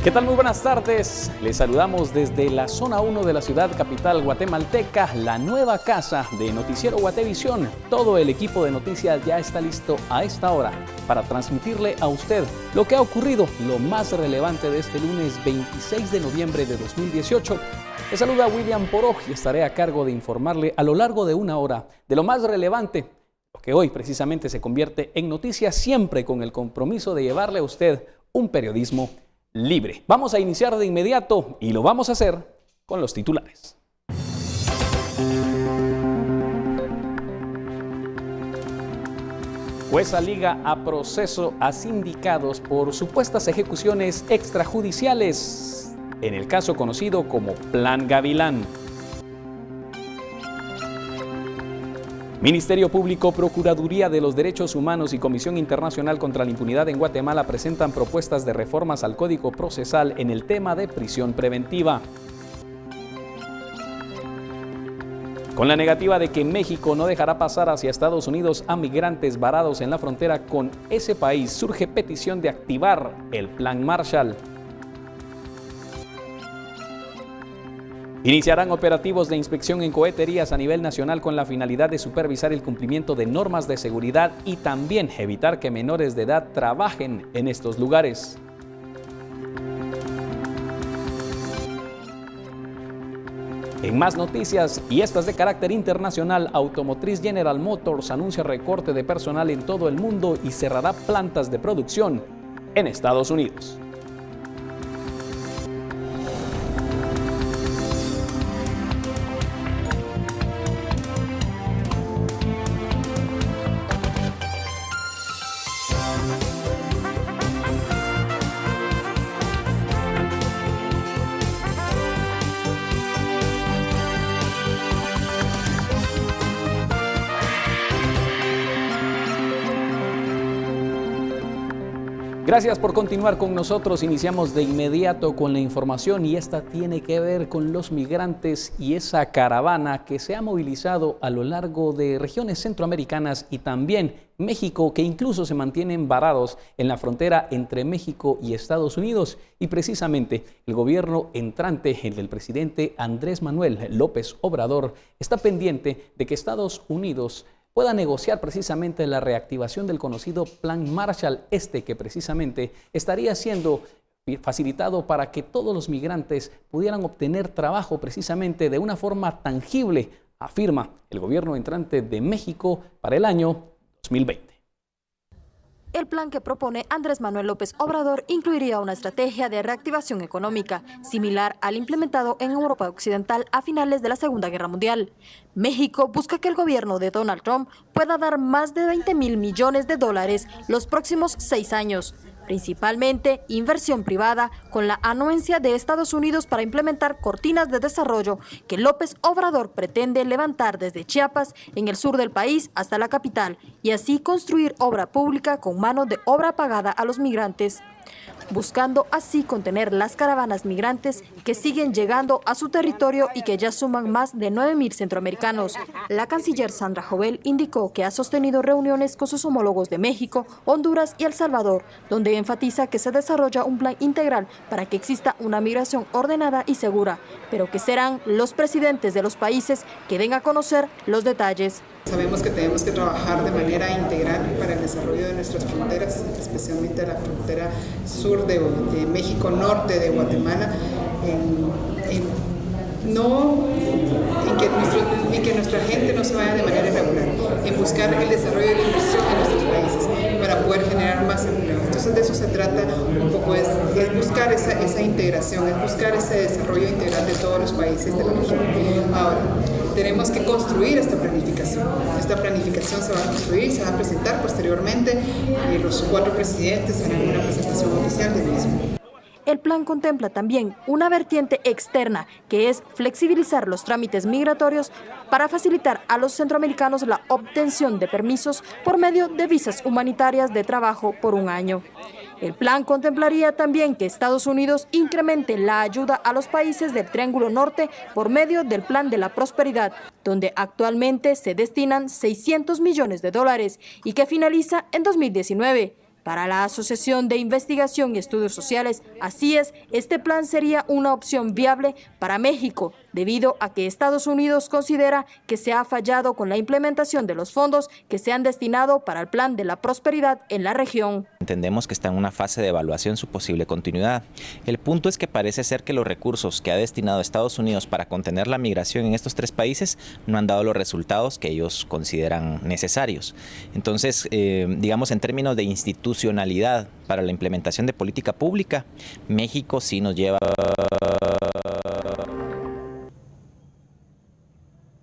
¿Qué tal? Muy buenas tardes. Les saludamos desde la zona 1 de la ciudad capital guatemalteca, la nueva casa de Noticiero Guatevisión. Todo el equipo de noticias ya está listo a esta hora para transmitirle a usted lo que ha ocurrido, lo más relevante de este lunes 26 de noviembre de 2018. Les saluda William Poroj y estaré a cargo de informarle a lo largo de una hora de lo más relevante, lo que hoy precisamente se convierte en noticia, siempre con el compromiso de llevarle a usted un periodismo libre. Vamos a iniciar de inmediato y lo vamos a hacer con los titulares. Jueza liga a proceso a sindicados por supuestas ejecuciones extrajudiciales en el caso conocido como Plan Gavilán. Ministerio Público, Procuraduría de los Derechos Humanos y Comisión Internacional contra la Impunidad en Guatemala presentan propuestas de reformas al Código Procesal en el tema de prisión preventiva. Con la negativa de que México no dejará pasar hacia Estados Unidos a migrantes varados en la frontera con ese país, surge petición de activar el Plan Marshall. Iniciarán operativos de inspección en coheterías a nivel nacional con la finalidad de supervisar el cumplimiento de normas de seguridad y también evitar que menores de edad trabajen en estos lugares. En más noticias, y estas de carácter internacional, Automotriz General Motors anuncia recorte de personal en todo el mundo y cerrará plantas de producción en Estados Unidos. Gracias por continuar con nosotros. Iniciamos de inmediato con la información y esta tiene que ver con los migrantes y esa caravana que se ha movilizado a lo largo de regiones centroamericanas y también México, que incluso se mantienen varados en la frontera entre México y Estados Unidos. Y precisamente el gobierno entrante, el del presidente Andrés Manuel López Obrador, está pendiente de que Estados Unidos pueda negociar precisamente la reactivación del conocido Plan Marshall, que precisamente estaría siendo facilitado para que todos los migrantes pudieran obtener trabajo precisamente de una forma tangible, afirma el gobierno entrante de México para el año 2020. El plan que propone Andrés Manuel López Obrador incluiría una estrategia de reactivación económica, similar al implementado en Europa Occidental a finales de la Segunda Guerra Mundial. México busca que el gobierno de Donald Trump pueda dar más de 20.000 millones de dólares los próximos 6 años. Principalmente inversión privada, con la anuencia de Estados Unidos para implementar cortinas de desarrollo que López Obrador pretende levantar desde Chiapas, en el sur del país, hasta la capital, y así construir obra pública con mano de obra pagada a los migrantes, buscando así contener las caravanas migrantes que siguen llegando a su territorio y que ya suman más de 9.000 centroamericanos. La canciller Sandra Jovel indicó que ha sostenido reuniones con sus homólogos de México, Honduras y El Salvador, donde enfatiza que se desarrolla un plan integral para que exista una migración ordenada y segura, pero que serán los presidentes de los países que den a conocer los detalles. Sabemos que tenemos que trabajar de manera integral para el desarrollo de nuestras fronteras, especialmente la frontera sur de México, norte de Guatemala, en que nuestra gente no se vaya de manera irregular, en buscar el desarrollo de la inversión en nuestros países para poder generar más empleo. Entonces de eso se trata un poco, es buscar esa integración, es buscar ese desarrollo integral de todos los países de la región. Ahora, tenemos que construir esta planificación. Esta planificación se va a construir, se va a presentar posteriormente y los 4 presidentes harán una presentación oficial del mismo. El plan contempla también una vertiente externa, que es flexibilizar los trámites migratorios para facilitar a los centroamericanos la obtención de permisos por medio de visas humanitarias de trabajo por 1 año. El plan contemplaría también que Estados Unidos incremente la ayuda a los países del Triángulo Norte por medio del Plan de la Prosperidad, donde actualmente se destinan $600 millones y que finaliza en 2019. Para la Asociación de Investigación y Estudios Sociales, así es, este plan sería una opción viable para México, debido a que Estados Unidos considera que se ha fallado con la implementación de los fondos que se han destinado para el Plan de la Prosperidad en la región. Entendemos que está en una fase de evaluación su posible continuidad. El punto es que parece ser que los recursos que ha destinado Estados Unidos para contener la migración en estos 3 países no han dado los resultados que ellos consideran necesarios. Entonces, digamos, en términos de institucionalidad para la implementación de política pública, México sí nos lleva.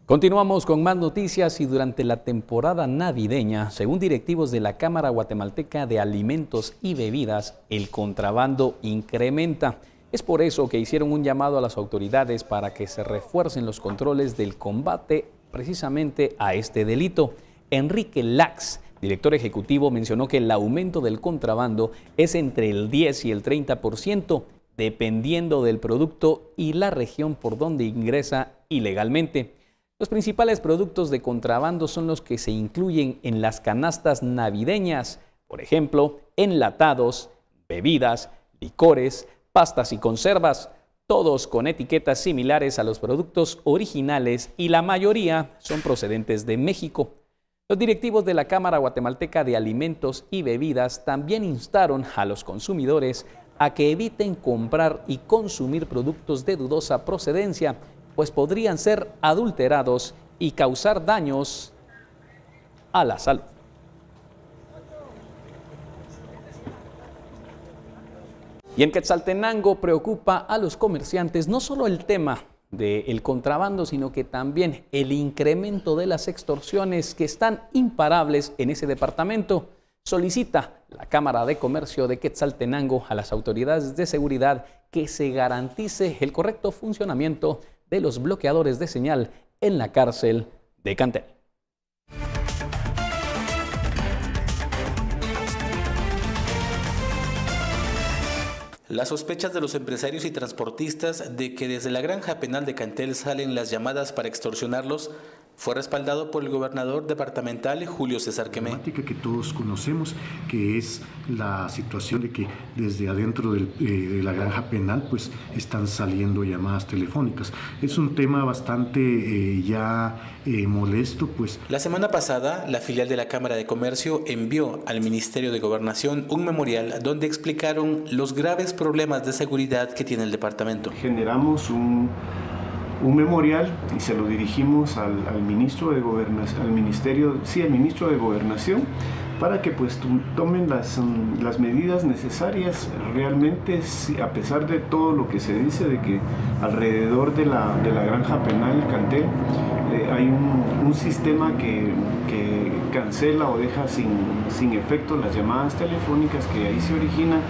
Continuamos con más noticias y durante la temporada navideña, según directivos de la Cámara Guatemalteca de Alimentos y Bebidas, el contrabando incrementa. Es por eso que hicieron un llamado a las autoridades para que se refuercen los controles del combate precisamente a este delito. Enrique Lax, director ejecutivo, mencionó que el aumento del contrabando es entre el 10 y el 30%, dependiendo del producto y la región por donde ingresa ilegalmente. Los principales productos de contrabando son los que se incluyen en las canastas navideñas, por ejemplo, enlatados, bebidas, licores, pastas y conservas, todos con etiquetas similares a los productos originales y la mayoría son procedentes de México. Los directivos de la Cámara Guatemalteca de Alimentos y Bebidas también instaron a los consumidores a que eviten comprar y consumir productos de dudosa procedencia, pues podrían ser adulterados y causar daños a la salud. Y en Quetzaltenango preocupa a los comerciantes no solo el tema del contrabando, sino que también el incremento de las extorsiones que están imparables en ese departamento. Solicita la Cámara de Comercio de Quetzaltenango a las autoridades de seguridad que se garantice el correcto funcionamiento de los bloqueadores de señal en la cárcel de Cantel. Las sospechas de los empresarios y transportistas de que desde la granja penal de Cantel salen las llamadas para extorsionarlos fue respaldado por el gobernador departamental Julio César Quemé. La problemática que todos conocemos, que es la situación de que desde adentro de la granja penal pues están saliendo llamadas telefónicas. Es un tema bastante molesto, pues. La semana pasada, la filial de la Cámara de Comercio envió al Ministerio de Gobernación un memorial donde explicaron los graves problemas de seguridad que tiene el departamento. Generamos un memorial y se lo dirigimos al ministro de Gobernación, al ministro de Gobernación, para que pues tomen las medidas necesarias. Realmente, a pesar de todo lo que se dice de que alrededor de la granja penal Cantel hay un sistema que cancela o deja sin efecto las llamadas telefónicas que ahí se originan,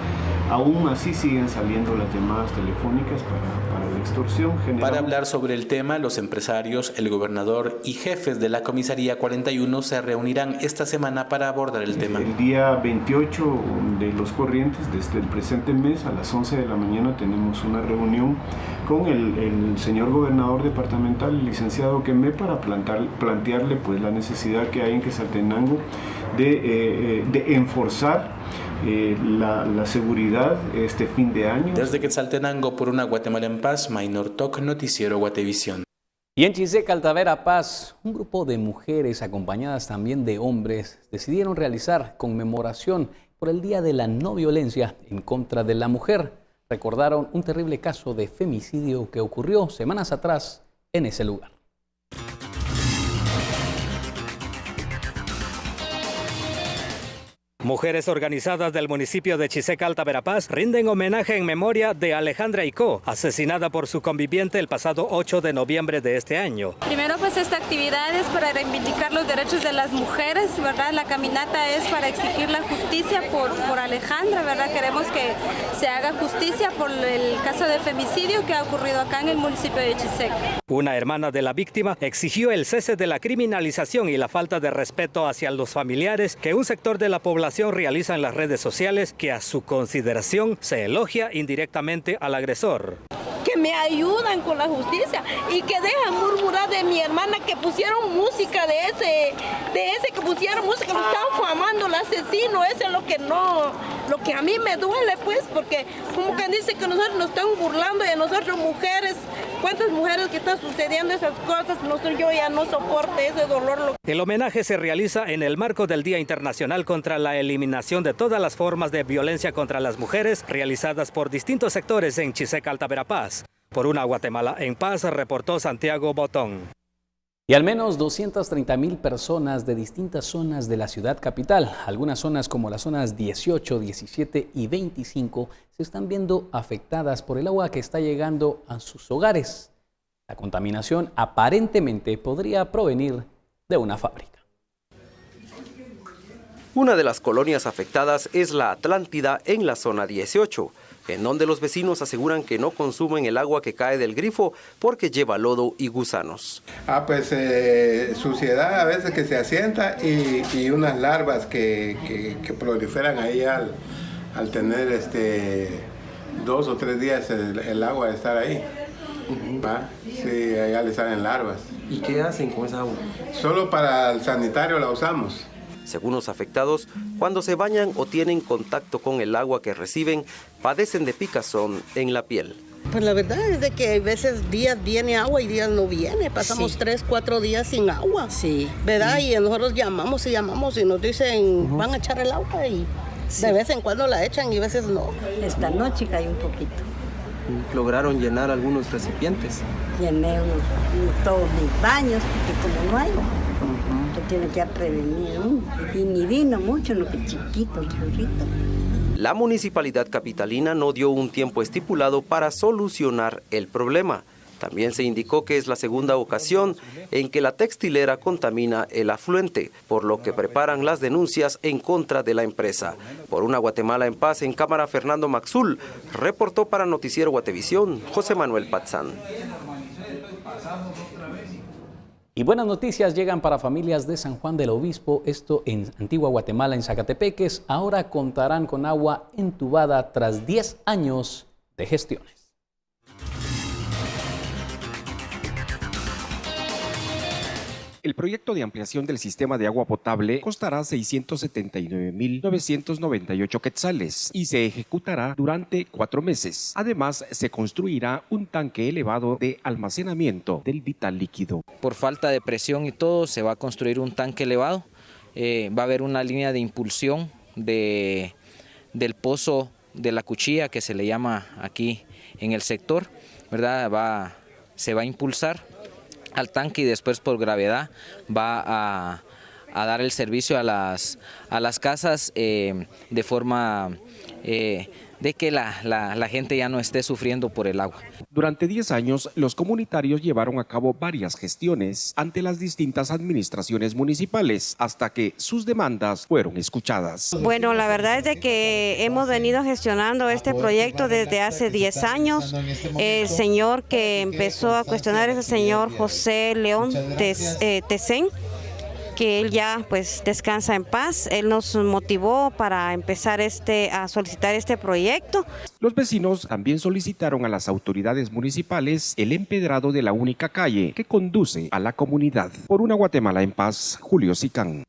aún así siguen saliendo las llamadas telefónicas para la extorsión. Para hablar sobre el tema, los empresarios, el gobernador y jefes de la Comisaría 41 se reunirán esta semana para abordar el tema. El día 28 de los corrientes, desde el presente mes, a las 11 de la mañana, tenemos una reunión con el señor gobernador departamental, el licenciado Quemé, para plantearle pues la necesidad que hay en Quetzaltenango de enforzar la seguridad este fin de año. Desde Quetzaltenango, por una Guatemala en paz, Maynor Toc, Noticiero Guatevisión. Y en Chiseca, Altavera Paz, un grupo de mujeres acompañadas también de hombres decidieron realizar conmemoración por el Día de la No Violencia en contra de la mujer. Recordaron un terrible caso de femicidio que ocurrió semanas atrás en ese lugar. Mujeres organizadas del municipio de Chiseca, Alta Verapaz, rinden homenaje en memoria de Alejandra Icó, asesinada por su conviviente el pasado 8 de noviembre de este año. Primero, pues esta actividad es para reivindicar los derechos de las mujeres, ¿verdad? La caminata es para exigir la justicia por Alejandra, ¿verdad? Queremos que se haga justicia por el caso de femicidio que ha ocurrido acá en el municipio de Chiseca. Una hermana de la víctima exigió el cese de la criminalización y la falta de respeto hacia los familiares que un sector de la población realiza en las redes sociales, que a su consideración se elogia indirectamente al agresor. que me ayudan con la justicia y que dejan murmurar de mi hermana que pusieron música de ese que pusieron música, lo están famando el asesino. Eso es lo que a mí me duele, pues, porque como que dice que nosotros nos están burlando y a nosotros mujeres, ¿cuántas mujeres que están sucediendo esas cosas? Yo ya no soporto ese dolor. El homenaje se realiza en el marco del Día Internacional contra la Eliminación de todas las formas de violencia contra las mujeres, realizadas por distintos sectores en Chiseca, Alta Verapaz. Por una Guatemala en paz, reportó Santiago Botón. Y al menos 230,000 personas de distintas zonas de la ciudad capital, algunas zonas como las zonas 18, 17 y 25, se están viendo afectadas por el agua que está llegando a sus hogares. La contaminación aparentemente podría provenir de una fábrica. Una de las colonias afectadas es la Atlántida en la zona 18, en donde los vecinos aseguran que no consumen el agua que cae del grifo porque lleva lodo y gusanos. Suciedad a veces que se asienta y unas larvas que proliferan ahí al tener 2 o 3 días el agua de estar ahí. Sí, allá le salen larvas. ¿Y qué hacen con esa agua? Solo para el sanitario la usamos. Según los afectados, cuando se bañan o tienen contacto con el agua que reciben, padecen de picazón en la piel. Pues la verdad es de que a veces días viene agua y días no viene. Pasamos 3, 4 días sin agua. Sí. ¿Verdad? Y nosotros llamamos y nos dicen, van a echar el agua y de vez en cuando la echan y a veces no. Esta noche cayó un poquito. ¿Lograron llenar algunos recipientes? Llené todos mis baños, porque como no hay, que tiene que prevenir uno. Y ni vino mucho, lo que chiquito, chorrito. La municipalidad capitalina no dio un tiempo estipulado para solucionar el problema. También se indicó que es la segunda ocasión en que la textilera contamina el afluente, por lo que preparan las denuncias en contra de la empresa. Por una Guatemala en paz, en cámara Fernando Maxul, reportó para Noticiero Guatevisión, José Manuel Patzán. Y buenas noticias llegan para familias de San Juan del Obispo, esto en Antigua Guatemala, en Zacatepeques. Ahora contarán con agua entubada tras 10 años de gestiones. El proyecto de ampliación del sistema de agua potable costará 679,998 quetzales y se ejecutará durante 4 meses. Además, se construirá un tanque elevado de almacenamiento del vital líquido. Por falta de presión y todo, se va a construir un tanque elevado. Va a haber una línea de impulsión del pozo de la cuchilla, que se le llama aquí en el sector, ¿verdad? Se va a impulsar al tanque y después por gravedad va a dar el servicio a las casas de forma de que la gente ya no esté sufriendo por el agua. Durante 10 años, los comunitarios llevaron a cabo varias gestiones ante las distintas administraciones municipales hasta que sus demandas fueron escuchadas. Bueno, la verdad es de que hemos venido gestionando este proyecto desde hace 10 años. El señor que empezó a cuestionar es el señor José León Tecén, que él ya pues descansa en paz. Él nos motivó para empezar a solicitar este proyecto. Los vecinos también solicitaron a las autoridades municipales el empedrado de la única calle que conduce a la comunidad. Por una Guatemala en paz, Julio Sicán.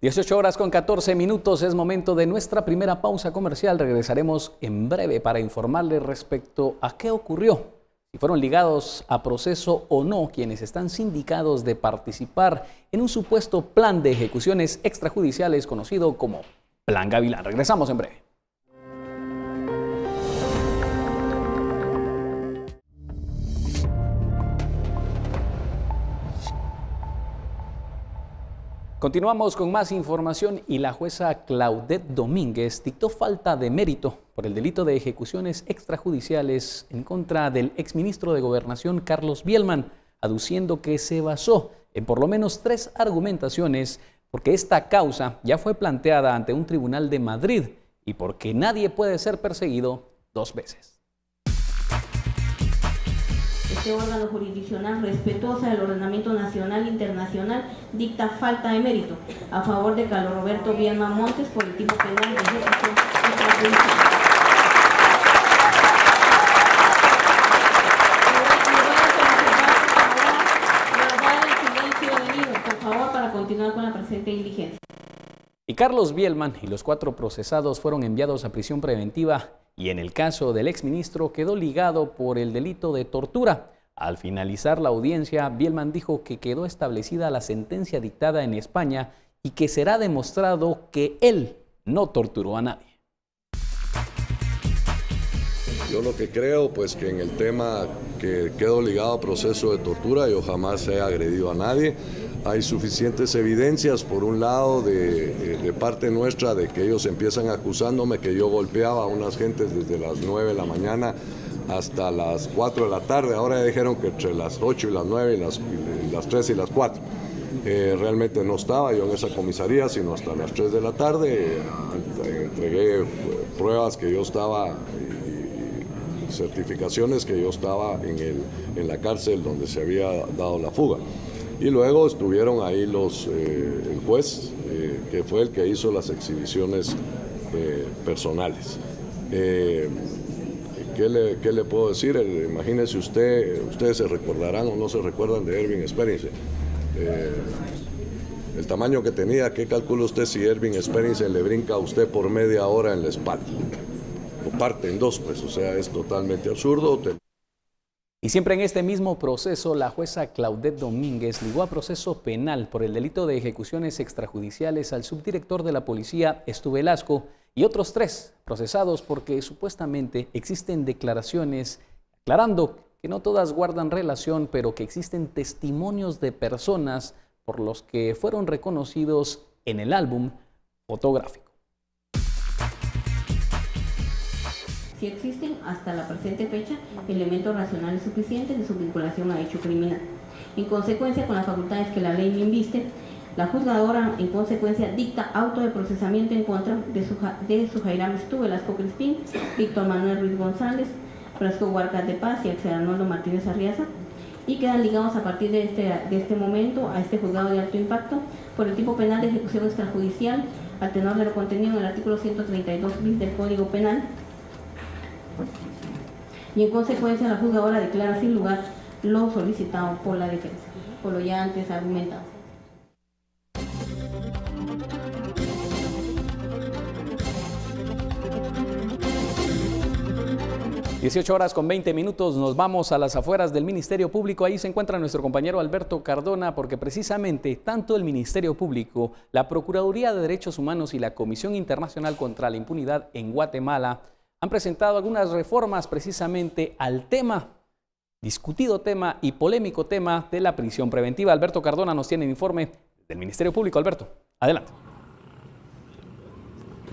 18:14, es momento de nuestra primera pausa comercial. Regresaremos en breve para informarles respecto a qué ocurrió, si fueron ligados a proceso o no quienes están sindicados de participar en un supuesto plan de ejecuciones extrajudiciales conocido como Plan Gavilán. Regresamos en breve. Continuamos con más información y la jueza Claudette Domínguez dictó falta de mérito por el delito de ejecuciones extrajudiciales en contra del exministro de Gobernación Carlos Bielman, aduciendo que se basó en por lo menos 3 argumentaciones porque esta causa ya fue planteada ante un tribunal de Madrid y porque nadie puede ser perseguido 2 veces. Este órgano jurisdiccional respetuoso del ordenamiento nacional e internacional dicta falta de mérito a favor de Carlos Roberto Bielman Montes por el tipo penal de ejecución extrajudicial. presente diligencia. Y Carlos Bielman y los 4 procesados fueron enviados a prisión preventiva y en el caso del exministro quedó ligado por el delito de tortura. Al finalizar la audiencia, Bielman dijo que quedó establecida la sentencia dictada en España y que será demostrado que él no torturó a nadie. Yo lo que creo, pues que en el tema que quedo ligado a proceso de tortura, yo jamás he agredido a nadie. Hay suficientes evidencias, por un lado, de parte nuestra, de que ellos empiezan acusándome que yo golpeaba a unas gentes desde las 9 de la mañana hasta las 4 de la tarde. Ahora ya dijeron que entre las 8 y las 9 y las 3 y las 4. Realmente no estaba yo en esa comisaría, sino hasta las 3 de la tarde. Entregué pruebas que yo estaba, certificaciones que yo estaba en la cárcel donde se había dado la fuga. Y luego estuvieron ahí el juez, que fue el que hizo las exhibiciones personales. ¿Qué le puedo decir? Imagínese ustedes se recordarán o no se recuerdan de Ervin Spencer. El tamaño que tenía, ¿qué calcula usted si Ervin Spencer le brinca a usted por media hora en la espalda? O parte en dos, pues, o sea, es totalmente absurdo. Y siempre en este mismo proceso, la jueza Claudette Domínguez ligó a proceso penal por el delito de ejecuciones extrajudiciales al subdirector de la policía, Estu Velasco, y otros 3 procesados porque supuestamente existen declaraciones aclarando que no todas guardan relación, pero que existen testimonios de personas por los que fueron reconocidos en el álbum fotográfico. Si existen hasta la presente fecha elementos racionales suficientes de su vinculación a hecho criminal. En consecuencia, con las facultades que la ley le inviste, la juzgadora en consecuencia dicta auto de procesamiento en contra de Sujairam Estu Velasco Crispín, Víctor Manuel Ruiz González, Francisco Huarca de Paz y Axel Arnoldo Martínez Arriaza, y quedan ligados a partir de este momento a este juzgado de alto impacto por el tipo penal de ejecución extrajudicial al tenor de lo contenido en el artículo 132 bis del Código Penal. Y en consecuencia la juzgadora declara sin lugar lo solicitado por la defensa, por lo ya antes argumentado. (18:20) nos vamos a las afueras del Ministerio Público. Ahí se encuentra nuestro compañero Alberto Cardona, porque precisamente tanto el Ministerio Público, la Procuraduría de Derechos Humanos y la Comisión Internacional contra la Impunidad en Guatemala han presentado algunas reformas precisamente al discutido tema y polémico tema de la prisión preventiva. Alberto Cardona nos tiene el informe del Ministerio Público. Alberto, adelante.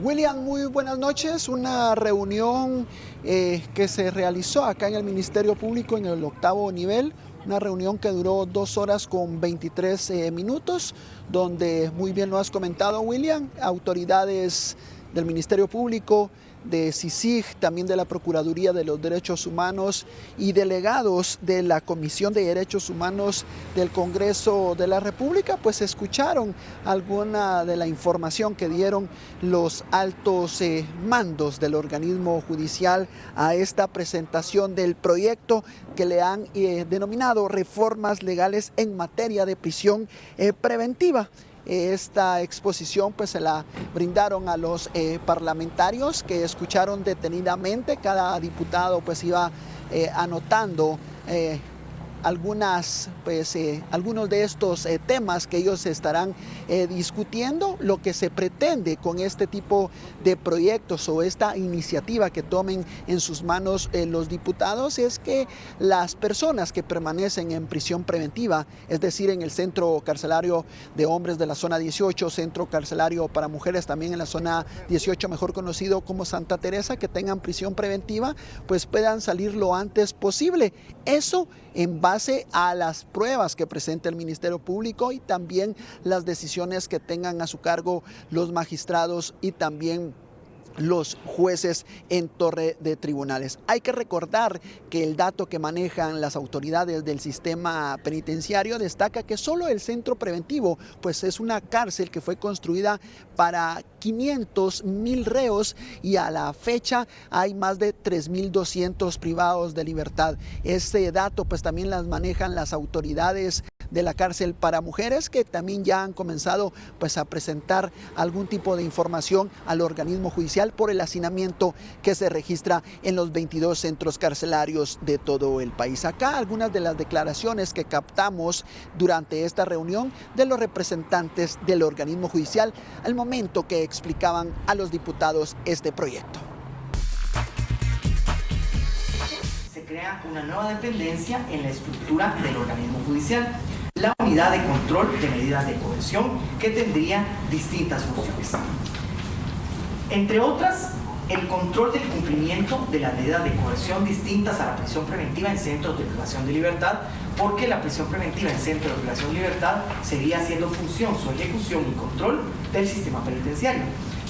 William, muy buenas noches. Una reunión que se realizó acá en el Ministerio Público en el 8º nivel. Una reunión que duró 2 horas con 23 minutos, donde, muy bien lo has comentado, William, autoridades del Ministerio Público, de CICIG, también de la Procuraduría de los Derechos Humanos y delegados de la Comisión de Derechos Humanos del Congreso de la República, pues escucharon alguna de la información que dieron los altos mandos del organismo judicial a esta presentación del proyecto que le han denominado reformas legales en materia de prisión preventiva. Esta exposición pues se la brindaron a los parlamentarios que escucharon detenidamente. Cada diputado pues iba anotando algunos de estos temas que ellos estarán discutiendo. Lo que se pretende con este tipo de proyectos o esta iniciativa que tomen en sus manos los diputados es que las personas que permanecen en prisión preventiva, es decir, en el centro carcelario de hombres de la zona 18, centro carcelario para mujeres también en la zona 18, mejor conocido como Santa Teresa, que tengan prisión preventiva, pues puedan salir lo antes posible. Eso en base a las pruebas que presenta el Ministerio Público y también las decisiones que tengan a su cargo los magistrados y también los jueces en torre de tribunales. Hay que recordar que el dato que manejan las autoridades del sistema penitenciario destaca que solo el centro preventivo pues es una cárcel que fue construida para 500,000 reos y a la fecha hay más de 3,200 privados de libertad. Este dato pues también las manejan las autoridades de la cárcel para mujeres, que también ya han comenzado pues a presentar algún tipo de información al organismo judicial por el hacinamiento que se registra en los 22 centros carcelarios de todo el país. Acá algunas de las declaraciones que captamos durante esta reunión de los representantes del organismo judicial al momento que explicaban a los diputados este proyecto. Se crea una nueva dependencia en la estructura del organismo judicial, la unidad de control de medidas de coerción, que tendría distintas funciones. Entre otras, el control del cumplimiento de las medidas de coerción distintas a la prisión preventiva en centros de privación de libertad, porque la prisión preventiva en centros de privación de libertad seguiría siendo función, su ejecución y control del sistema penitenciario.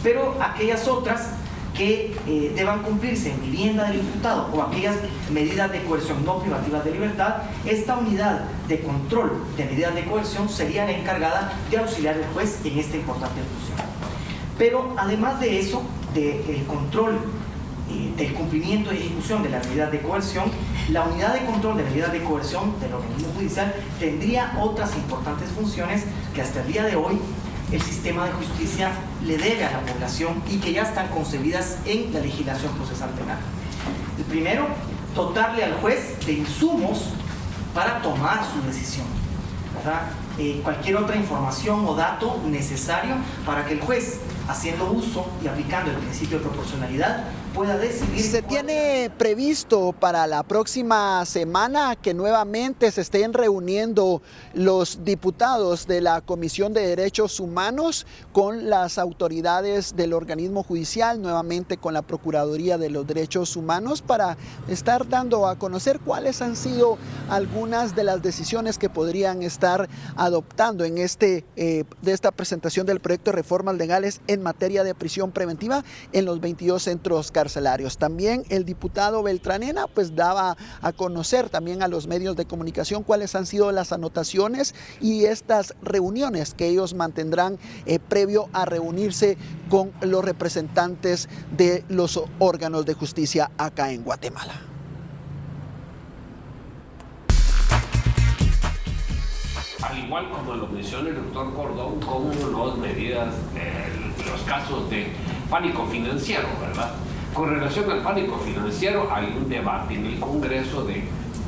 Pero aquellas otras que deban cumplirse en vivienda del imputado o aquellas medidas de coerción no privativas de libertad, esta unidad de control de medidas de coerción sería la encargada de auxiliar al juez en esta importante función. Pero además de eso, del control del cumplimiento y ejecución de las medidas de coerción, la unidad de control de medidas de coerción del organismo judicial tendría otras importantes funciones que hasta el día de hoy el sistema de justicia le debe a la población y que ya están concebidas en la legislación procesal penal. El primero, dotarle al juez de insumos para tomar su decisión, ¿verdad? Cualquier otra información o dato necesario para que el juez, haciendo uso y aplicando el principio de proporcionalidad, pueda decidir. Se tiene previsto para la próxima semana que nuevamente se estén reuniendo los diputados de la Comisión de Derechos Humanos con las autoridades del organismo judicial, nuevamente con la Procuraduría de los Derechos Humanos, para estar dando a conocer cuáles han sido algunas de las decisiones que podrían estar adoptando en de esta presentación del proyecto de reformas legales en materia de prisión preventiva en los 22 centros carcelarios. También el diputado Beltranena pues daba a conocer también a los medios de comunicación cuáles han sido las anotaciones y estas reuniones que ellos mantendrán previo a reunirse con los representantes de los órganos de justicia acá en Guatemala. Al igual como lo menciona el doctor Cordón, con las medidas, los casos de pánico financiero, ¿verdad? Con relación al pánico financiero, hay un debate en el Congreso de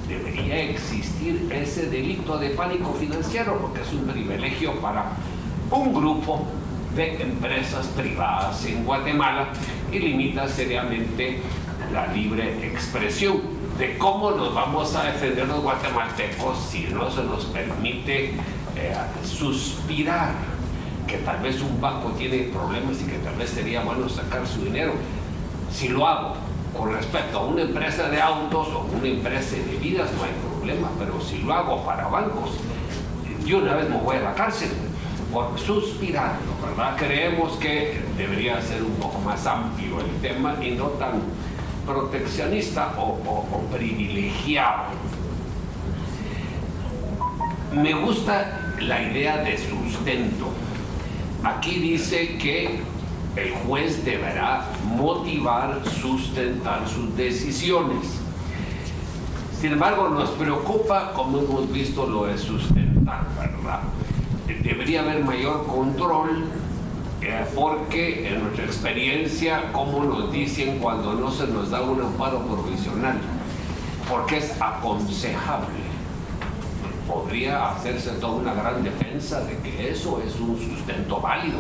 debería existir ese delito de pánico financiero, porque es un privilegio para un grupo de empresas privadas en Guatemala y limita seriamente la libre expresión. De cómo nos vamos a defender los guatemaltecos si no se nos permite suspirar que tal vez un banco tiene problemas y que tal vez sería bueno sacar su dinero. Si lo hago con respecto a una empresa de autos o una empresa de bebidas no hay problema, pero si lo hago para bancos, yo una vez me voy a la cárcel por suspirar, ¿verdad? Creemos que debería ser un poco más amplio el tema y no tan proteccionista o privilegiado. Me gusta la idea de sustento. Aquí dice que el juez deberá motivar, sustentar sus decisiones. Sin embargo, nos preocupa, como hemos visto, lo de sustentar, ¿verdad? Debería haber mayor control, porque en nuestra experiencia, como nos dicen cuando no se nos da un amparo provisional, porque es aconsejable, podría hacerse toda una gran defensa de que eso es un sustento válido.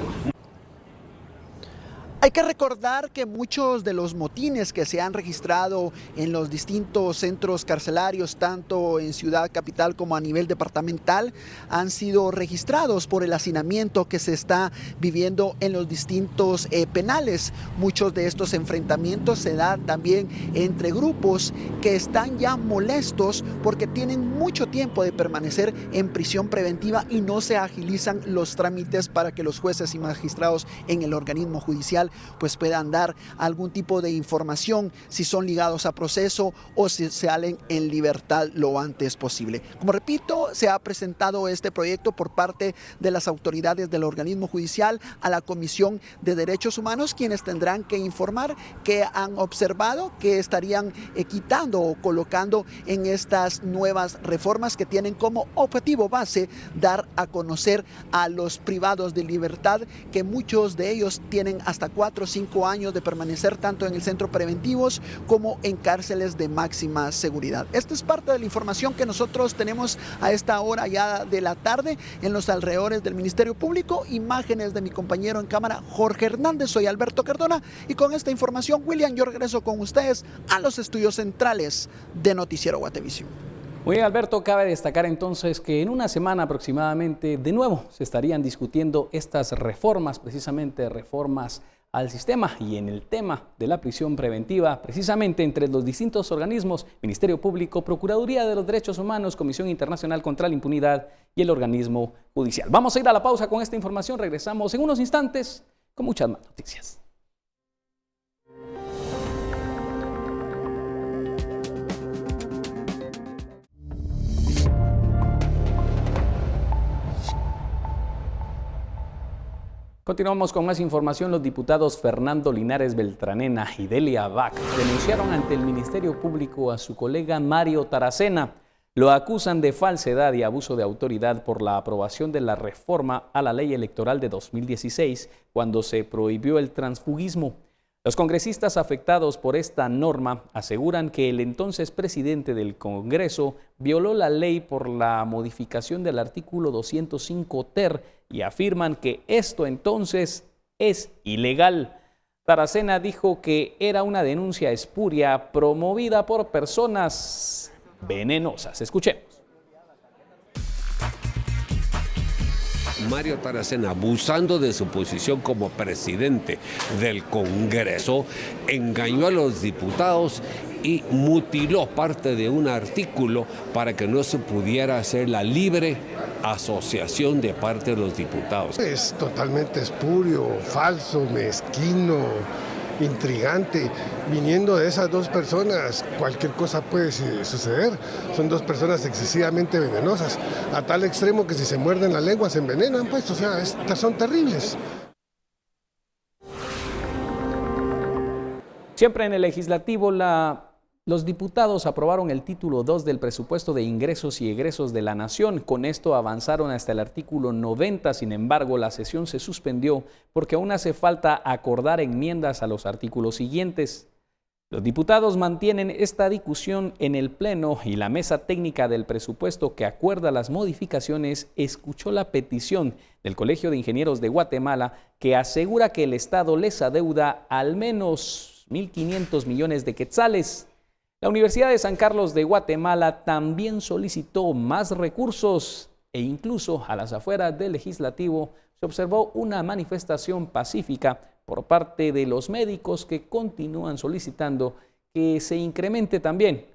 Hay que recordar que muchos de los motines que se han registrado en los distintos centros carcelarios, tanto en Ciudad Capital como a nivel departamental, han sido registrados por el hacinamiento que se está viviendo en los distintos penales. Muchos de estos enfrentamientos se dan también entre grupos que están ya molestos porque tienen mucho tiempo de permanecer en prisión preventiva y no se agilizan los trámites para que los jueces y magistrados en el organismo judicial pues puedan dar algún tipo de información si son ligados a proceso o si salen en libertad lo antes posible. Como repito, se ha presentado este proyecto por parte de las autoridades del organismo judicial a la Comisión de Derechos Humanos, quienes tendrán que informar qué han observado, qué estarían quitando o colocando en estas nuevas reformas que tienen como objetivo base dar a conocer a los privados de libertad, que muchos de ellos tienen hasta 4 o 5 años de permanecer tanto en el centro preventivos como en cárceles de máxima seguridad. Esta es parte de la información que nosotros tenemos a esta hora ya de la tarde en los alrededores del Ministerio Público. Imágenes de mi compañero en cámara Jorge Hernández, soy Alberto Cardona, y con esta información, William, yo regreso con ustedes a los estudios centrales de Noticiero Guatevisión. Muy bien, Alberto, cabe destacar entonces que en una semana aproximadamente de nuevo se estarían discutiendo estas reformas, precisamente reformas al sistema, y en el tema de la prisión preventiva, precisamente entre los distintos organismos, Ministerio Público, Procuraduría de los Derechos Humanos, Comisión Internacional contra la Impunidad y el organismo judicial. Vamos a ir a la pausa con esta información, regresamos en unos instantes con muchas más noticias. Continuamos con más información. Los diputados Fernando Linares Beltranena y Delia Bach denunciaron ante el Ministerio Público a su colega Mario Taracena. Lo acusan de falsedad y abuso de autoridad por la aprobación de la reforma a la ley electoral de 2016, cuando se prohibió el transfugismo. Los congresistas afectados por esta norma aseguran que el entonces presidente del Congreso violó la ley por la modificación del artículo 205 ter y afirman que esto entonces es ilegal. Taracena dijo que era una denuncia espuria promovida por personas venenosas. Escuchemos. Mario Taracena, abusando de su posición como presidente del Congreso, engañó a los diputados y mutiló parte de un artículo para que no se pudiera hacer la libre asociación de parte de los diputados. Es totalmente espurio, falso, mezquino, intrigante. Viniendo de esas dos personas, cualquier cosa puede suceder. Son dos personas excesivamente venenosas, a tal extremo que si se muerden la lengua se envenenan, pues, o sea, estas son terribles. Siempre en el legislativo, los diputados aprobaron el título 2 del presupuesto de ingresos y egresos de la Nación. Con esto avanzaron hasta el artículo 90. Sin embargo, la sesión se suspendió porque aún hace falta acordar enmiendas a los artículos siguientes. Los diputados mantienen esta discusión en el Pleno y la mesa técnica del presupuesto que acuerda las modificaciones escuchó la petición del Colegio de Ingenieros de Guatemala, que asegura que el Estado les adeuda al menos 1.500 millones de quetzales. La Universidad de San Carlos de Guatemala también solicitó más recursos e incluso a las afueras del legislativo se observó una manifestación pacífica por parte de los médicos que continúan solicitando que se incremente también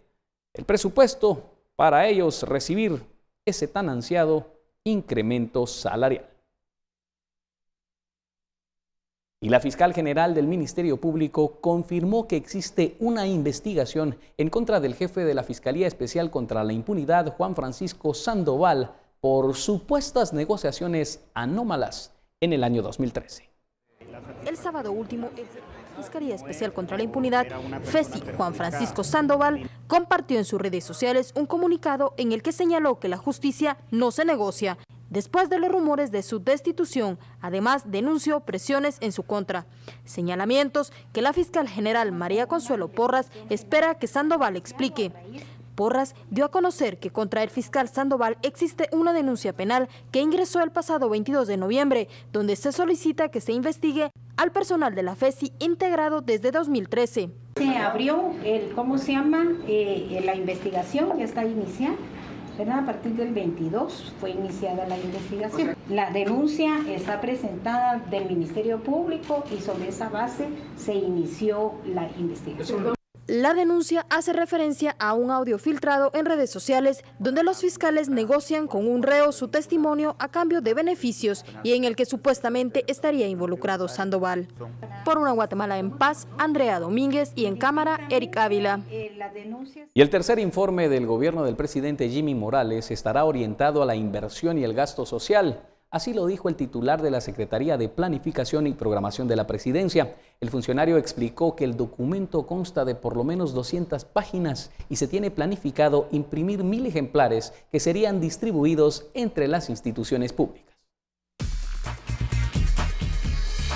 el presupuesto para ellos recibir ese tan ansiado incremento salarial. Y la fiscal general del Ministerio Público confirmó que existe una investigación en contra del jefe de la Fiscalía Especial contra la Impunidad, Juan Francisco Sandoval, por supuestas negociaciones anómalas en el año 2013. El sábado último, la Fiscalía Especial contra la Impunidad, FESI, Juan Francisco Sandoval, compartió en sus redes sociales un comunicado en el que señaló que la justicia no se negocia. Después de los rumores de su destitución, además denunció presiones en su contra. Señalamientos que la fiscal general María Consuelo Porras espera que Sandoval explique. Porras dio a conocer que contra el fiscal Sandoval existe una denuncia penal que ingresó el pasado 22 de noviembre, donde se solicita que se investigue al personal de la FESI integrado desde 2013. Se abrió la investigación, ya está iniciada. ¿Verdad? A partir del 22 fue iniciada la investigación. La denuncia está presentada del Ministerio Público y sobre esa base se inició la investigación. La denuncia hace referencia a un audio filtrado en redes sociales donde los fiscales negocian con un reo su testimonio a cambio de beneficios y en el que supuestamente estaría involucrado Sandoval. Por una Guatemala en paz, Andrea Domínguez, y en cámara, Eric Ávila. Y el tercer informe del gobierno del presidente Jimmy Morales estará orientado a la inversión y el gasto social. Así lo dijo el titular de la Secretaría de Planificación y Programación de la Presidencia. El funcionario explicó que el documento consta de por lo menos 200 páginas y se tiene planificado imprimir 1000 ejemplares que serían distribuidos entre las instituciones públicas.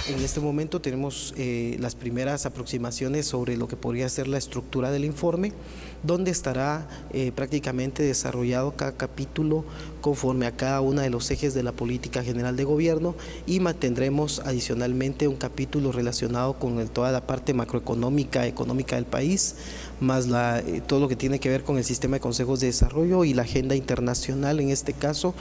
En este momento tenemos las primeras aproximaciones sobre lo que podría ser la estructura del informe, donde estará prácticamente desarrollado cada capítulo conforme a cada uno de los ejes de la política general de gobierno, y mantendremos adicionalmente un capítulo relacionado con toda la parte macroeconómica, económica del país, más todo lo que tiene que ver con el sistema de consejos de desarrollo y la agenda internacional, en este caso,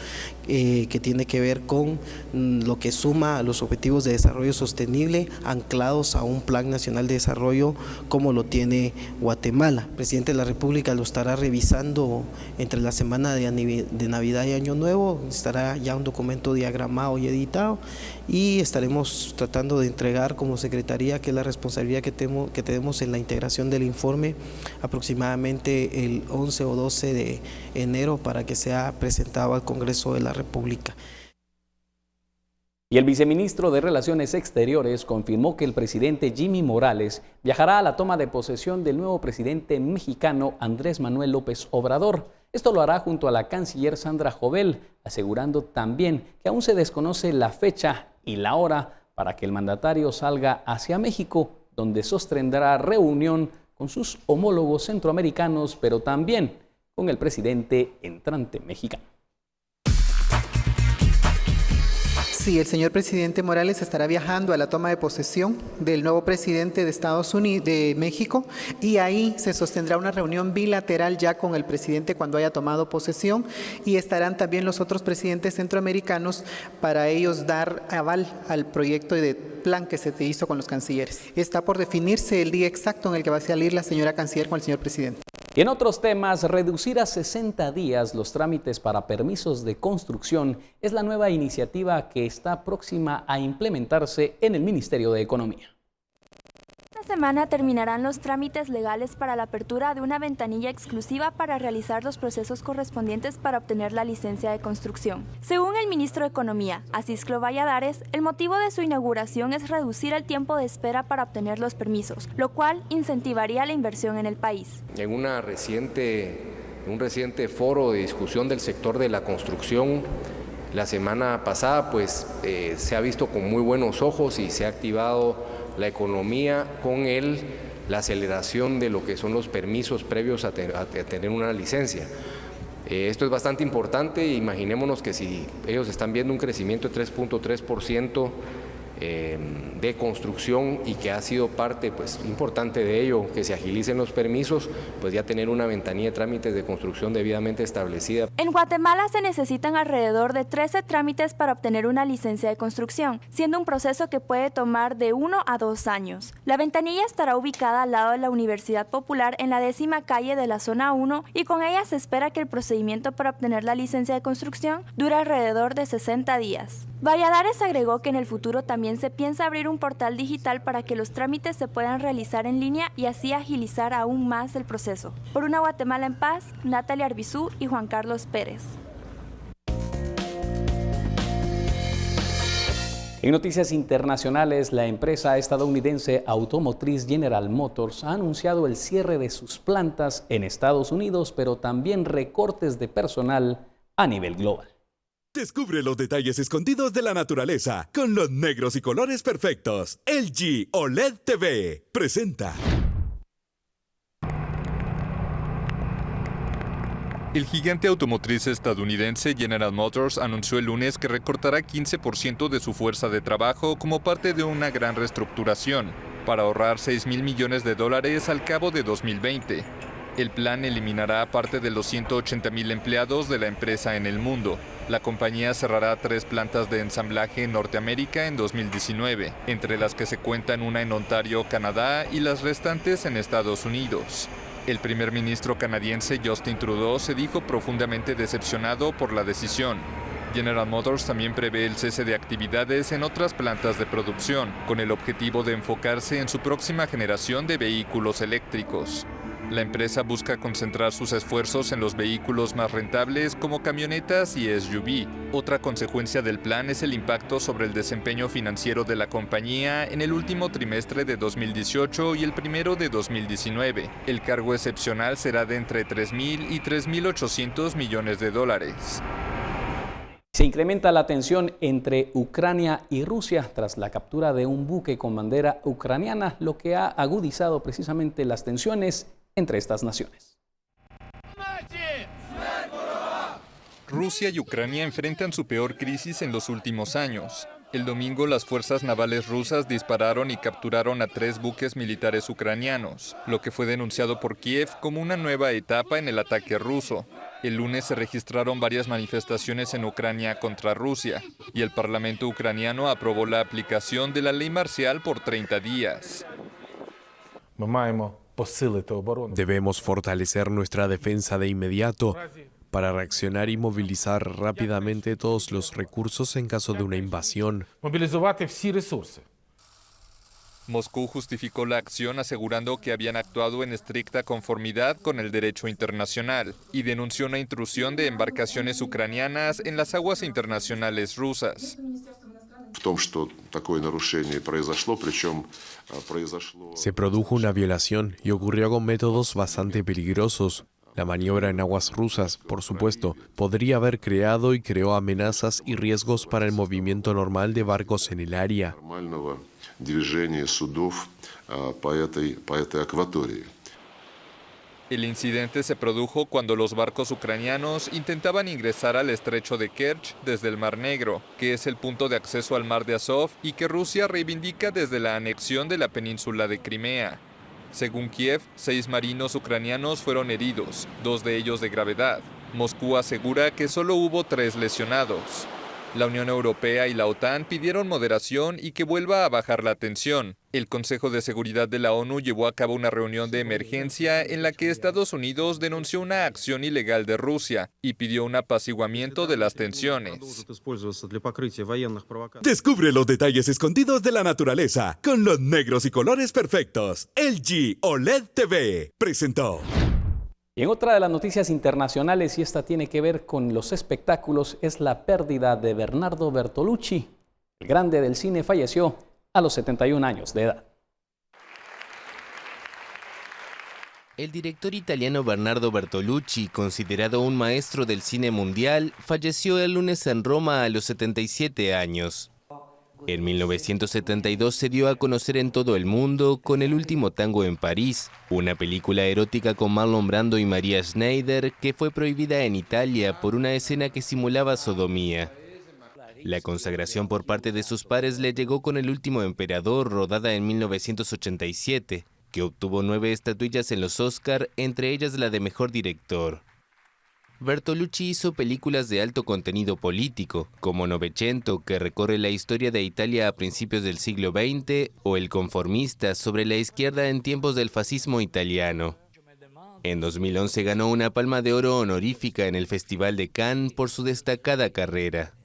que tiene que ver con lo que suma a los objetivos de desarrollo sostenible anclados a un plan nacional de desarrollo como lo tiene Guatemala. El presidente de la República lo estará revisando entre la semana de Navidad y Año Nuevo, estará ya un documento diagramado y editado, y estaremos tratando de entregar como Secretaría, que es la responsabilidad que tenemos en la integración del informe, aproximadamente el 11 o 12 de enero para que sea presentado al Congreso de la República. Y el viceministro de Relaciones Exteriores confirmó que el presidente Jimmy Morales viajará a la toma de posesión del nuevo presidente mexicano Andrés Manuel López Obrador. Esto lo hará junto a la canciller Sandra Jovel, asegurando también que aún se desconoce la fecha y la hora para que el mandatario salga hacia México, donde sostendrá reunión con sus homólogos centroamericanos, pero también con el presidente entrante mexicano. Sí, el señor presidente Morales estará viajando a la toma de posesión del nuevo presidente de Estados Unidos, de México, y ahí se sostendrá una reunión bilateral ya con el presidente cuando haya tomado posesión, y estarán también los otros presidentes centroamericanos para ellos dar aval al proyecto de plan que se hizo con los cancilleres. Está por definirse el día exacto en el que va a salir la señora canciller con el señor presidente. Y en otros temas, reducir a 60 días los trámites para permisos de construcción es la nueva iniciativa que está próxima a implementarse en el Ministerio de Economía. Esta semana terminarán los trámites legales para la apertura de una ventanilla exclusiva para realizar los procesos correspondientes para obtener la licencia de construcción. Según el ministro de Economía, Acisclo Valladares, el motivo de su inauguración es reducir el tiempo de espera para obtener los permisos, lo cual incentivaría la inversión en el país. En un reciente foro de discusión del sector de la construcción, la semana pasada se ha visto con muy buenos ojos y se ha activado la economía con la aceleración de lo que son los permisos previos a tener una licencia. Esto es bastante importante. Imaginémonos que si ellos están viendo un crecimiento de 3.3% de construcción y que ha sido parte importante de ello, que se agilicen los permisos, pues ya tener una ventanilla de trámites de construcción debidamente establecida. En Guatemala se necesitan alrededor de 13 trámites para obtener una licencia de construcción, siendo un proceso que puede tomar de 1 a 2 años. La ventanilla estará ubicada al lado de la Universidad Popular en la 10ª calle de la zona 1 y con ella se espera que el procedimiento para obtener la licencia de construcción dure alrededor de 60 días. Valladares agregó que en el futuro también se piensa abrir un portal digital para que los trámites se puedan realizar en línea y así agilizar aún más el proceso. Por una Guatemala en paz, Natalia Arbizú y Juan Carlos Pérez. En noticias internacionales, la empresa estadounidense automotriz General Motors ha anunciado el cierre de sus plantas en Estados Unidos, pero también recortes de personal a nivel global. Descubre los detalles escondidos de la naturaleza con los negros y colores perfectos. LG OLED TV presenta. El gigante automotriz estadounidense General Motors anunció el lunes que recortará 15% de su fuerza de trabajo como parte de una gran reestructuración para ahorrar $6.000 millones al cabo de 2020. El plan eliminará parte de los 180,000 empleados de la empresa en el mundo. La compañía cerrará 3 plantas de ensamblaje en Norteamérica en 2019, entre las que se cuentan una en Ontario, Canadá, y las restantes en Estados Unidos. El primer ministro canadiense Justin Trudeau se dijo profundamente decepcionado por la decisión. General Motors también prevé el cese de actividades en otras plantas de producción, con el objetivo de enfocarse en su próxima generación de vehículos eléctricos. La empresa busca concentrar sus esfuerzos en los vehículos más rentables como camionetas y SUV. Otra consecuencia del plan es el impacto sobre el desempeño financiero de la compañía en el último trimestre de 2018 y el primero de 2019. El cargo excepcional será de entre 3.000 y 3.800 millones de dólares. Se incrementa la tensión entre Ucrania y Rusia tras la captura de un buque con bandera ucraniana, lo que ha agudizado precisamente las tensiones entre estas naciones. Rusia y Ucrania enfrentan su peor crisis en los últimos años. El domingo, las fuerzas navales rusas dispararon y capturaron a 3 buques militares ucranianos, lo que fue denunciado por Kiev como una nueva etapa en el ataque ruso. El lunes se registraron varias manifestaciones en Ucrania contra Rusia, y el Parlamento ucraniano aprobó la aplicación de la ley marcial por 30 días. Debemos fortalecer nuestra defensa de inmediato para reaccionar y movilizar rápidamente todos los recursos en caso de una invasión. Moscú justificó la acción asegurando que habían actuado en estricta conformidad con el derecho internacional y denunció una intrusión de embarcaciones ucranianas en las aguas internacionales rusas. Se produjo una violación y ocurrió con métodos bastante peligrosos. La maniobra en aguas rusas, por supuesto, podría haber creado y creó amenazas y riesgos para el movimiento normal de barcos en el área. El incidente se produjo cuando los barcos ucranianos intentaban ingresar al estrecho de Kerch desde el Mar Negro, que es el punto de acceso al Mar de Azov y que Rusia reivindica desde la anexión de la península de Crimea. Según Kiev, 6 marinos ucranianos fueron heridos, 2 de ellos de gravedad. Moscú asegura que solo hubo 3 lesionados. La Unión Europea y la OTAN pidieron moderación y que vuelva a bajar la tensión. El Consejo de Seguridad de la ONU llevó a cabo una reunión de emergencia en la que Estados Unidos denunció una acción ilegal de Rusia y pidió un apaciguamiento de las tensiones. Descubre los detalles escondidos de la naturaleza con los negros y colores perfectos. LG OLED TV presentó. Y en otra de las noticias internacionales, y esta tiene que ver con los espectáculos, es la pérdida de Bernardo Bertolucci. El grande del cine falleció a los 71 años de edad. El director italiano Bernardo Bertolucci, considerado un maestro del cine mundial, falleció el lunes en Roma a los 77 años. En 1972 se dio a conocer en todo el mundo con El último tango en París, una película erótica con Marlon Brando y María Schneider que fue prohibida en Italia por una escena que simulaba sodomía. La consagración por parte de sus pares le llegó con El último emperador, rodada en 1987, que obtuvo 9 estatuillas en los Oscar, entre ellas la de Mejor Director. Bertolucci hizo películas de alto contenido político, como Novecento, que recorre la historia de Italia a principios del siglo XX, o El conformista, sobre la izquierda en tiempos del fascismo italiano. En 2011 ganó una Palma de Oro honorífica en el Festival de Cannes por su destacada carrera.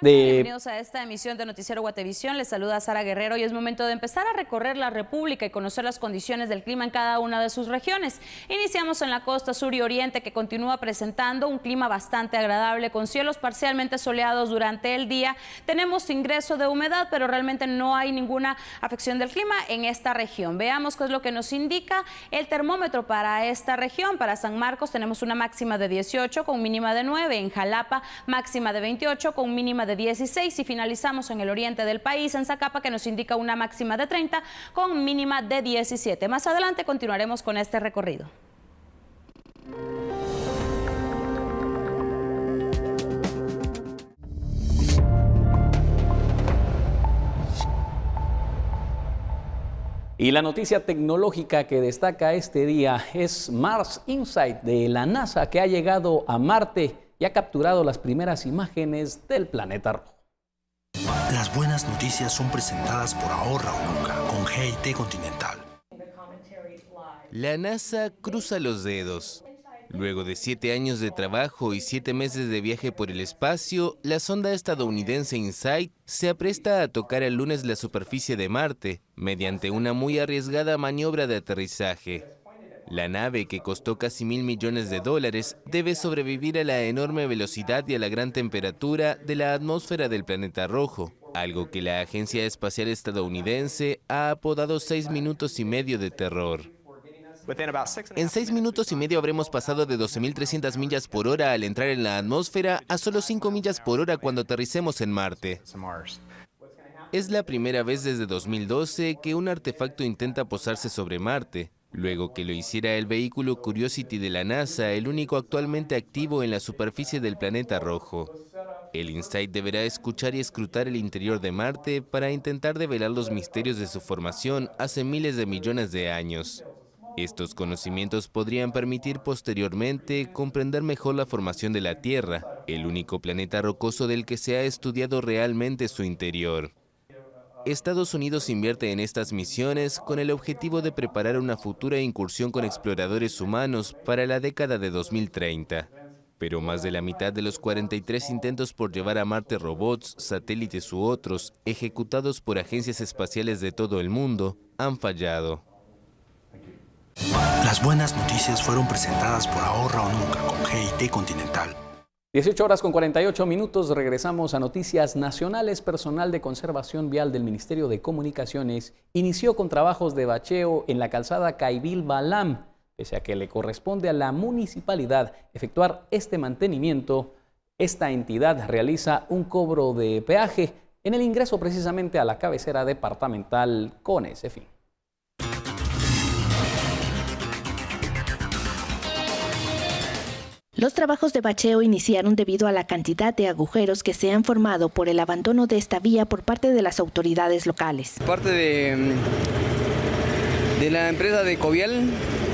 Bienvenidos a esta emisión de Noticiero Guatevisión. Les saluda Sara Guerrero y es momento de empezar a recorrer la República y conocer las condiciones del clima en cada una de sus regiones. Iniciamos en la costa sur y oriente, que continúa presentando un clima bastante agradable con cielos parcialmente soleados durante el día. Tenemos ingreso de humedad, pero realmente no hay ninguna afección del clima en esta región. Veamos qué es lo que nos indica el termómetro para esta región. Para San Marcos tenemos una máxima de 18 con mínima de 9. En Jalapa, máxima de 28 con mínima de 16, y finalizamos en el oriente del país, en Zacapa, que nos indica una máxima de 30 con mínima de 17. Más adelante continuaremos con este recorrido. Y la noticia tecnológica que destaca este día es Mars Insight de la NASA, que ha llegado a Marte y ha capturado las primeras imágenes del planeta rojo. Las buenas noticias son presentadas por Ahorra o Nunca con GIT Continental. La NASA cruza los dedos. Luego de 7 años de trabajo y 7 meses de viaje por el espacio, la sonda estadounidense InSight se apresta a tocar el lunes la superficie de Marte, mediante una muy arriesgada maniobra de aterrizaje. La nave, que costó casi $1.000 millones, debe sobrevivir a la enorme velocidad y a la gran temperatura de la atmósfera del planeta rojo, algo que la Agencia Espacial Estadounidense ha apodado 6 minutos y medio de terror. En 6 minutos y medio habremos pasado de 12.300 millas por hora al entrar en la atmósfera a solo 5 millas por hora cuando aterricemos en Marte. Es la primera vez desde 2012 que un artefacto intenta posarse sobre Marte, luego que lo hiciera el vehículo Curiosity de la NASA, el único actualmente activo en la superficie del planeta rojo. El InSight deberá escuchar y escrutar el interior de Marte para intentar develar los misterios de su formación hace miles de millones de años. Estos conocimientos podrían permitir posteriormente comprender mejor la formación de la Tierra, el único planeta rocoso del que se ha estudiado realmente su interior. Estados Unidos invierte en estas misiones con el objetivo de preparar una futura incursión con exploradores humanos para la década de 2030. Pero más de la mitad de los 43 intentos por llevar a Marte robots, satélites u otros, ejecutados por agencias espaciales de todo el mundo, han fallado. Las buenas noticias fueron presentadas por Ahorra o Nunca con GIT Continental. 18 horas con 48 minutos, regresamos a noticias nacionales. Personal de conservación vial del Ministerio de Comunicaciones inició con trabajos de bacheo en la calzada Caibil-Balam. Pese a que le corresponde a la municipalidad efectuar este mantenimiento, esta entidad realiza un cobro de peaje en el ingreso precisamente a la cabecera departamental con ese fin. Los trabajos de bacheo iniciaron debido a la cantidad de agujeros que se han formado por el abandono de esta vía por parte de las autoridades locales. Parte de la empresa de Covial,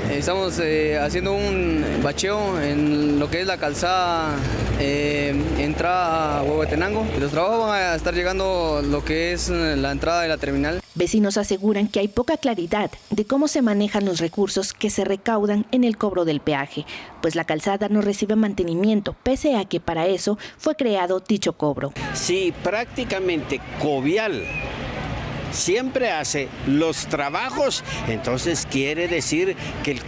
estamos haciendo un bacheo en lo que es la calzada entrada a Huehuetenango. Los trabajos van a estar llegando lo que es la entrada de la terminal. Vecinos aseguran que hay poca claridad de cómo se manejan los recursos que se recaudan en el cobro del peaje, pues la calzada no recibe mantenimiento, pese a que para eso fue creado dicho cobro. Sí, prácticamente Covial siempre hace los trabajos, entonces quiere decir que el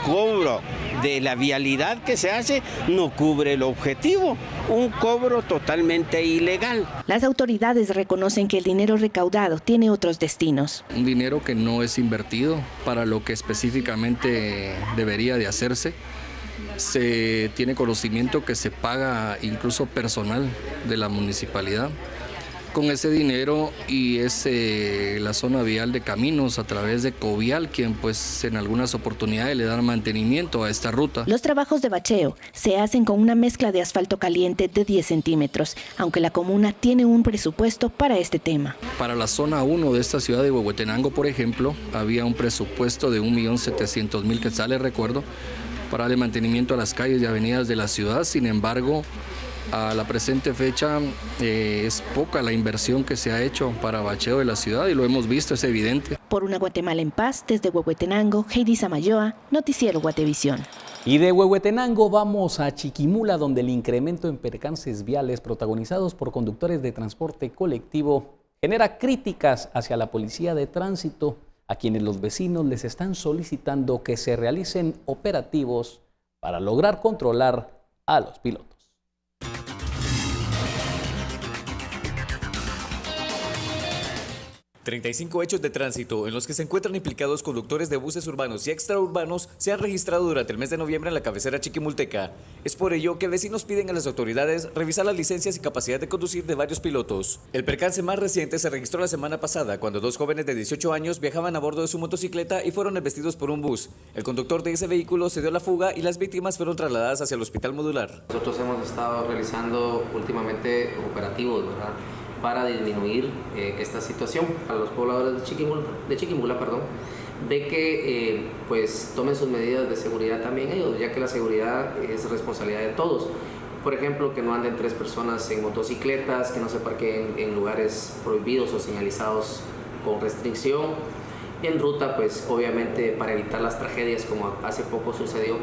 cobro de la vialidad que se hace no cubre el objetivo, un cobro totalmente ilegal. Las autoridades reconocen que el dinero recaudado tiene otros destinos. Un dinero que no es invertido para lo que específicamente debería de hacerse. Se tiene conocimiento que se paga incluso personal de la municipalidad. Con ese dinero y la zona vial de caminos a través de Covial, quien pues en algunas oportunidades le dan mantenimiento a esta ruta. Los trabajos de bacheo se hacen con una mezcla de asfalto caliente de 10 centímetros, aunque la comuna tiene un presupuesto para este tema. Para la zona 1 de esta ciudad de Huehuetenango, por ejemplo, había un presupuesto de 1.700.000 quetzales, recuerdo, para el mantenimiento a las calles y avenidas de la ciudad. Sin embargo, a la presente fecha es poca la inversión que se ha hecho para bacheo de la ciudad y lo hemos visto, es evidente. Por una Guatemala en paz, desde Huehuetenango, Heidi Samayoa, Noticiero Guatevisión. Y de Huehuetenango vamos a Chiquimula, donde el incremento en percances viales protagonizados por conductores de transporte colectivo genera críticas hacia la policía de tránsito, a quienes los vecinos les están solicitando que se realicen operativos para lograr controlar a los pilotos. 35 hechos de tránsito en los que se encuentran implicados conductores de buses urbanos y extraurbanos se han registrado durante el mes de noviembre en la cabecera chiquimulteca. Es por ello que vecinos piden a las autoridades revisar las licencias y capacidad de conducir de varios pilotos. El percance más reciente se registró la semana pasada cuando 2 jóvenes de 18 años viajaban a bordo de su motocicleta y fueron embestidos por un bus. El conductor de ese vehículo se dio la fuga y las víctimas fueron trasladadas hacia el hospital modular. Nosotros hemos estado realizando últimamente operativos, ¿verdad? para disminuir esta situación. A los pobladores de Chiquimula, de que pues tomen sus medidas de seguridad también ellos, ya que la seguridad es responsabilidad de todos. Por ejemplo, que no anden 3 personas en motocicletas, que no se parqueen en lugares prohibidos o señalizados con restricción. En ruta, pues obviamente para evitar las tragedias, como hace poco sucedió,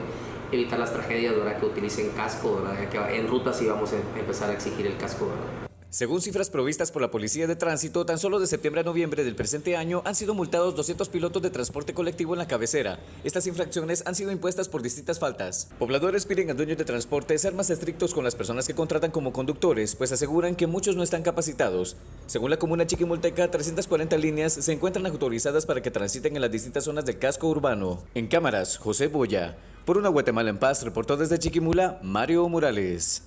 evitar las tragedias, ¿verdad? Que utilicen casco, ¿verdad? Que en ruta sí vamos a empezar a exigir el casco, ¿verdad? Según cifras provistas por la Policía de Tránsito, tan solo de septiembre a noviembre del presente año han sido multados 200 pilotos de transporte colectivo en la cabecera. Estas infracciones han sido impuestas por distintas faltas. Pobladores piden a dueños de transporte ser más estrictos con las personas que contratan como conductores, pues aseguran que muchos no están capacitados. Según la comuna chiquimulteca, 340 líneas se encuentran autorizadas para que transiten en las distintas zonas del casco urbano. En cámaras, José Boya. Por una Guatemala en paz, reportó desde Chiquimula, Mario Morales.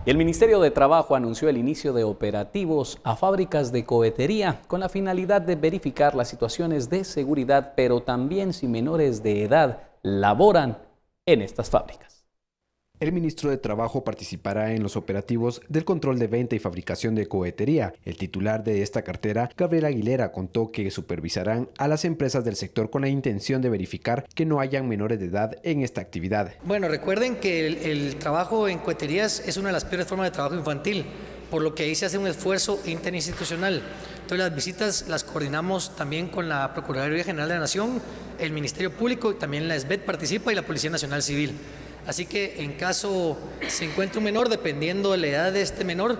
El Ministerio de Trabajo anunció el inicio de operativos a fábricas de cohetería con la finalidad de verificar las situaciones de seguridad, pero también si menores de edad laboran en estas fábricas. El ministro de Trabajo participará en los operativos del control de venta y fabricación de cohetería. El titular de esta cartera, Gabriel Aguilera, contó que supervisarán a las empresas del sector con la intención de verificar que no hayan menores de edad en esta actividad. Bueno, recuerden que el trabajo en coheterías es una de las peores formas de trabajo infantil, por lo que ahí se hace un esfuerzo interinstitucional. Entonces las visitas las coordinamos también con la Procuraduría General de la Nación, el Ministerio Público, y también la SBET participa y la Policía Nacional Civil. Así que en caso se encuentre un menor, dependiendo de la edad de este menor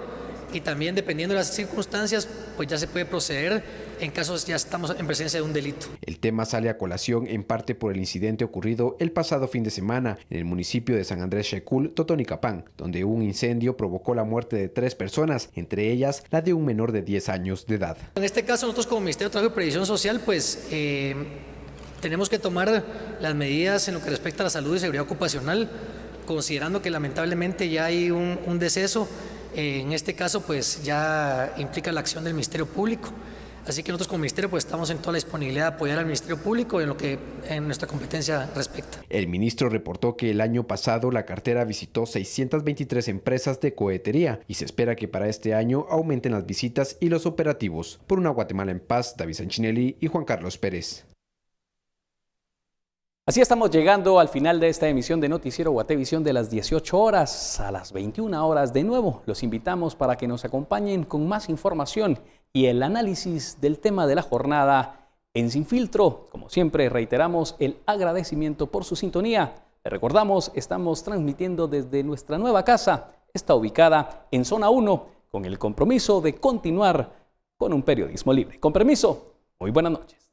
y también dependiendo de las circunstancias, pues ya se puede proceder en casos ya estamos en presencia de un delito. El tema sale a colación en parte por el incidente ocurrido el pasado fin de semana en el municipio de San Andrés Xecul, Totonicapán, donde un incendio provocó la muerte de 3 personas, entre ellas la de un menor de 10 años de edad. En este caso nosotros como Ministerio de Trabajo y Previsión Social, pues tenemos que tomar las medidas en lo que respecta a la salud y seguridad ocupacional, considerando que lamentablemente ya hay un deceso. En este caso, pues ya implica la acción del Ministerio Público. Así que nosotros como Ministerio pues estamos en toda la disponibilidad de apoyar al Ministerio Público en lo que en nuestra competencia respecta. El ministro reportó que el año pasado la cartera visitó 623 empresas de cohetería y se espera que para este año aumenten las visitas y los operativos. Por una Guatemala en paz, David Sanchinelli y Juan Carlos Pérez. Así estamos llegando al final de esta emisión de Noticiero Guatevisión de las 18 horas a las 21 horas. De nuevo, los invitamos para que nos acompañen con más información y el análisis del tema de la jornada en Sin Filtro. Como siempre, reiteramos el agradecimiento por su sintonía. Les recordamos, estamos transmitiendo desde nuestra nueva casa. Está ubicada en Zona 1, con el compromiso de continuar con un periodismo libre. Con permiso, muy buenas noches.